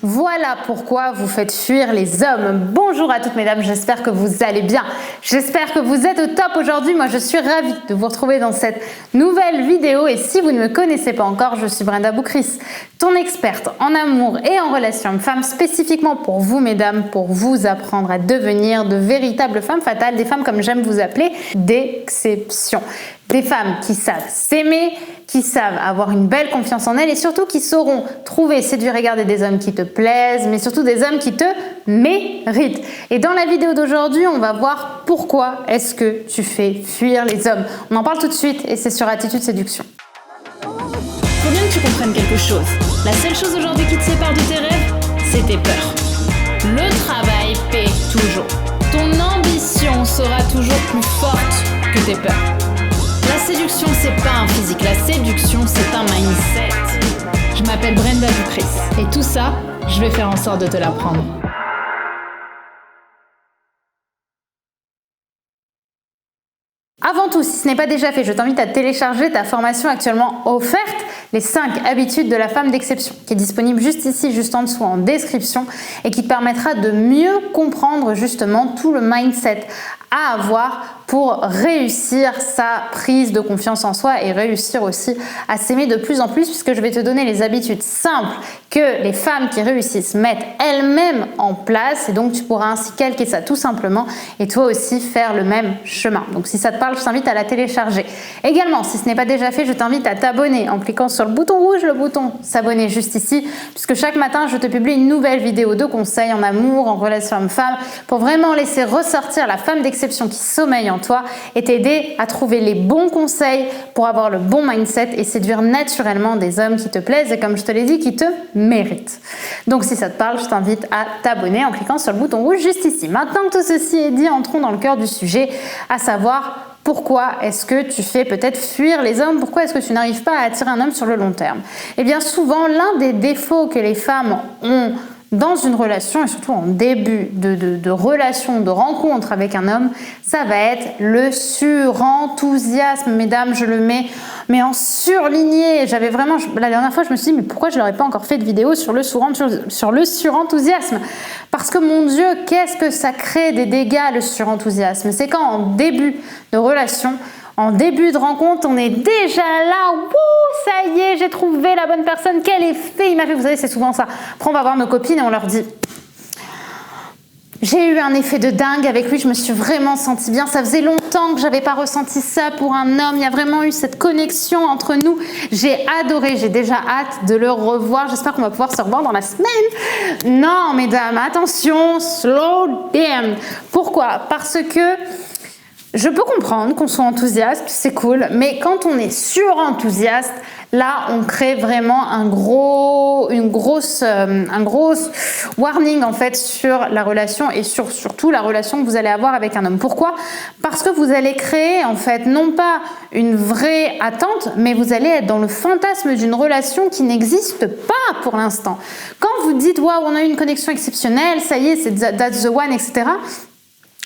Voilà pourquoi vous faites fuir les hommes. Bonjour à toutes mesdames, j'espère que vous allez bien. J'espère que vous êtes au top aujourd'hui. Moi, je suis ravie de vous retrouver dans cette nouvelle vidéo. Et si vous ne me connaissez pas encore, je suis Brenda Boukris, ton experte en amour et en relations hommes-femmes, spécifiquement pour vous mesdames, pour vous apprendre à devenir de véritables femmes fatales, des femmes comme j'aime vous appeler, d'exception. Des femmes qui savent s'aimer, qui savent avoir une belle confiance en elles et surtout qui sauront trouver, séduire et garder des hommes qui te plaisent, mais surtout des hommes qui te méritent. Et dans la vidéo d'aujourd'hui, on va voir pourquoi est-ce que tu fais fuir les hommes. On en parle tout de suite et c'est sur Attitude Séduction. Faut bien que tu comprennes quelque chose. La seule chose aujourd'hui qui te sépare de tes rêves, c'est tes peurs. Le travail paie toujours. Ton ambition sera toujours plus forte que tes peurs. La séduction, c'est pas un physique. La séduction, c'est un mindset. Je m'appelle Brenda Boukris. Et tout ça, je vais faire en sorte de te l'apprendre. Avant tout, si ce n'est pas déjà fait, je t'invite à télécharger ta formation actuellement offerte, les 5 habitudes de la femme d'exception, qui est disponible juste ici, juste en dessous en description et qui te permettra de mieux comprendre justement tout le mindset à avoir pour réussir sa prise de confiance en soi et réussir aussi à s'aimer de plus en plus, puisque je vais te donner les habitudes simples que les femmes qui réussissent mettent elles-mêmes en place et donc tu pourras ainsi calquer ça tout simplement et toi aussi faire le même chemin. Donc si ça te parle, je t'invite à la télécharger. Également, si ce n'est pas déjà fait, je t'invite à t'abonner en cliquant sur le bouton rouge, le bouton s'abonner juste ici, puisque chaque matin je te publie une nouvelle vidéo de conseils en amour, en relation homme-femme, pour vraiment laisser ressortir la femme d'exception qui sommeille en toi et t'aider à trouver les bons conseils pour avoir le bon mindset et séduire naturellement des hommes qui te plaisent et comme je te l'ai dit, qui te méritent. Donc si ça te parle, je t'invite à t'abonner en cliquant sur le bouton rouge juste ici. Maintenant que tout ceci est dit, entrons dans le cœur du sujet, à savoir pourquoi est-ce que tu fais peut-être fuir les hommes? Pourquoi est-ce que tu n'arrives pas à attirer un homme sur le long terme? Eh bien souvent, l'un des défauts que les femmes ont dans une relation et surtout en début de relation, de rencontre avec un homme, ça va être le surenthousiasme. Mesdames, je le mets mais en surligné. J'avais vraiment, la dernière fois, je me suis dit, mais pourquoi je n'aurais pas encore fait de vidéo sur le surenthousiasme? Parce que mon Dieu, qu'est-ce que ça crée des dégâts, le surenthousiasme? C'est quand en début de relation, en début de rencontre, on est déjà là, wouh, ça y est, j'ai trouvé la bonne personne, quel effet il m'a fait. Vous savez, c'est souvent ça. Après, on va voir nos copines et on leur dit, j'ai eu un effet de dingue avec lui, je me suis vraiment sentie bien. Ça faisait longtemps que j'avais pas ressenti ça pour un homme. Il y a vraiment eu cette connexion entre nous. J'ai adoré, j'ai déjà hâte de le revoir. J'espère qu'on va pouvoir se revoir dans la semaine. Non, mesdames, attention, slow down. Pourquoi? Parce que je peux comprendre qu'on soit enthousiaste, c'est cool, mais quand on est surenthousiaste, là, on crée vraiment un gros warning en fait sur la relation et surtout la relation que vous allez avoir avec un homme. Pourquoi? Parce que vous allez créer en fait non pas une vraie attente, mais vous allez être dans le fantasme d'une relation qui n'existe pas pour l'instant. Quand vous dites waouh, on a eu une connexion exceptionnelle, ça y est, c'est that's the one, etc.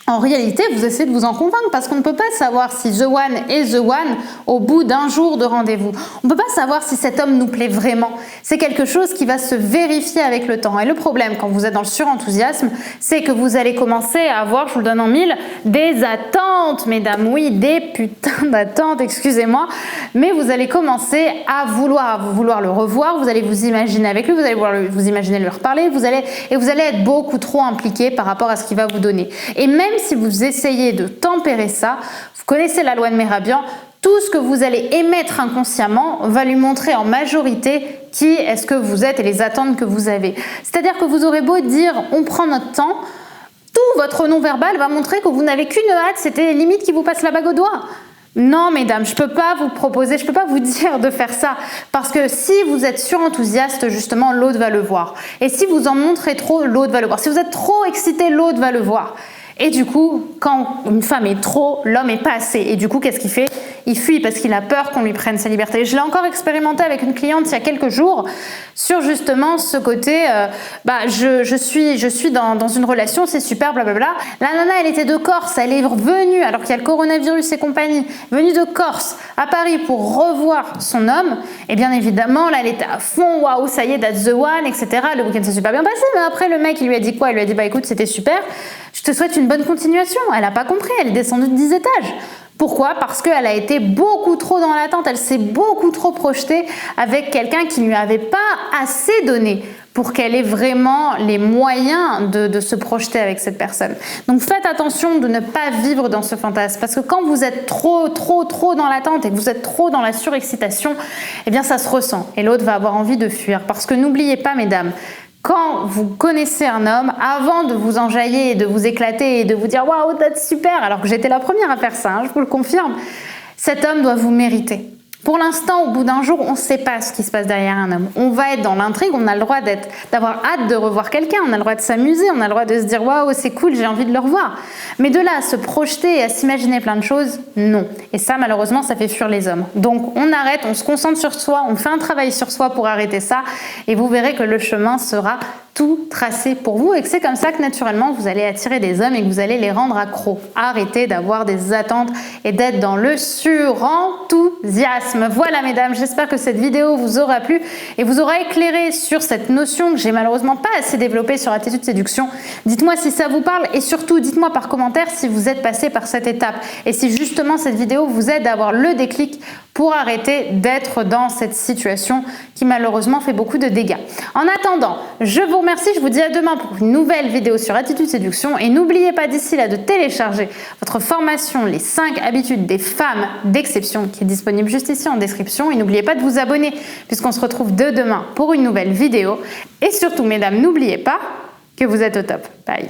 En réalité, vous essayez de vous en convaincre parce qu'on ne peut pas savoir si the one est the one au bout d'un jour de rendez-vous. On ne peut pas savoir si cet homme nous plaît vraiment. C'est quelque chose qui va se vérifier avec le temps. Et le problème, quand vous êtes dans le surenthousiasme, c'est que vous allez commencer à avoir, je vous le donne en mille, des attentes, mesdames. Oui, des putains d'attentes, excusez-moi. Mais vous allez commencer à vouloir le revoir. Vous allez vous imaginer avec lui, vous allez vous imaginer lui reparler. Vous allez être beaucoup trop impliqué par rapport à ce qu'il va vous donner. Et même si vous essayez de tempérer ça, vous connaissez la loi de Mehrabian, tout ce que vous allez émettre inconsciemment va lui montrer en majorité qui est-ce que vous êtes et les attentes que vous avez. C'est-à-dire que vous aurez beau dire on prend notre temps, tout votre non-verbal va montrer que vous n'avez qu'une hâte, c'était limite qui vous passe la bague au doigt. Non, mesdames, je peux pas vous proposer, je peux pas vous dire de faire ça parce que si vous êtes surenthousiaste, justement, l'autre va le voir. Et si vous en montrez trop, l'autre va le voir. Si vous êtes trop excité, l'autre va le voir. Et du coup, quand une femme est trop, l'homme est pas assez. Et du coup, qu'est-ce qu'il fait? il fuit parce qu'il a peur qu'on lui prenne sa liberté. Je l'ai encore expérimenté avec une cliente il y a quelques jours sur justement ce côté je suis dans une relation, c'est super, blablabla. La nana, elle était de Corse, elle est revenue, alors qu'il y a le coronavirus et compagnie, venue de Corse à Paris pour revoir son homme. Et bien évidemment, là, elle était à fond, waouh, ça y est, that's the one, etc. Le week-end s'est super bien passé, mais après, le mec, il lui a dit quoi? Il lui a dit, écoute, c'était super, je te souhaite une bonne continuation. Elle n'a pas compris, elle est descendue de 10 étages. Pourquoi? Parce qu'elle a été beaucoup trop dans l'attente, elle s'est beaucoup trop projetée avec quelqu'un qui ne lui avait pas assez donné pour qu'elle ait vraiment les moyens de se projeter avec cette personne. Donc faites attention de ne pas vivre dans ce fantasme, parce que quand vous êtes trop dans l'attente et que vous êtes trop dans la surexcitation, eh bien ça se ressent et l'autre va avoir envie de fuir. Parce que n'oubliez pas, mesdames, quand vous connaissez un homme, avant de vous enjailler et de vous éclater et de vous dire « Waouh, that's super !» alors que j'étais la première à faire ça, je vous le confirme, cet homme doit vous mériter. Pour l'instant, au bout d'un jour, on ne sait pas ce qui se passe derrière un homme. On va être dans l'intrigue, on a le droit d'avoir hâte de revoir quelqu'un, on a le droit de s'amuser, on a le droit de se dire « Waouh, c'est cool, j'ai envie de le revoir ». Mais de là à se projeter et à s'imaginer plein de choses, non. Et ça, malheureusement, ça fait fuir les hommes. Donc on arrête, on se concentre sur soi, on fait un travail sur soi pour arrêter ça, et vous verrez que le chemin sera tout tracé pour vous et que c'est comme ça que naturellement vous allez attirer des hommes et que vous allez les rendre accros. Arrêtez d'avoir des attentes et d'être dans le surenthousiasme. Voilà mesdames, j'espère que cette vidéo vous aura plu et vous aura éclairé sur cette notion que j'ai malheureusement pas assez développée sur Attitude Séduction. Dites-moi si ça vous parle et surtout dites-moi par commentaire si vous êtes passé par cette étape et si justement cette vidéo vous aide à avoir le déclic pour arrêter d'être dans cette situation qui malheureusement fait beaucoup de dégâts. En attendant, je vous remercie, je vous dis à demain pour une nouvelle vidéo sur Attitude Séduction et n'oubliez pas d'ici là de télécharger votre formation Les 5 habitudes des femmes d'exception qui est disponible juste ici en description et n'oubliez pas de vous abonner puisqu'on se retrouve demain pour une nouvelle vidéo et surtout mesdames, n'oubliez pas que vous êtes au top. Bye.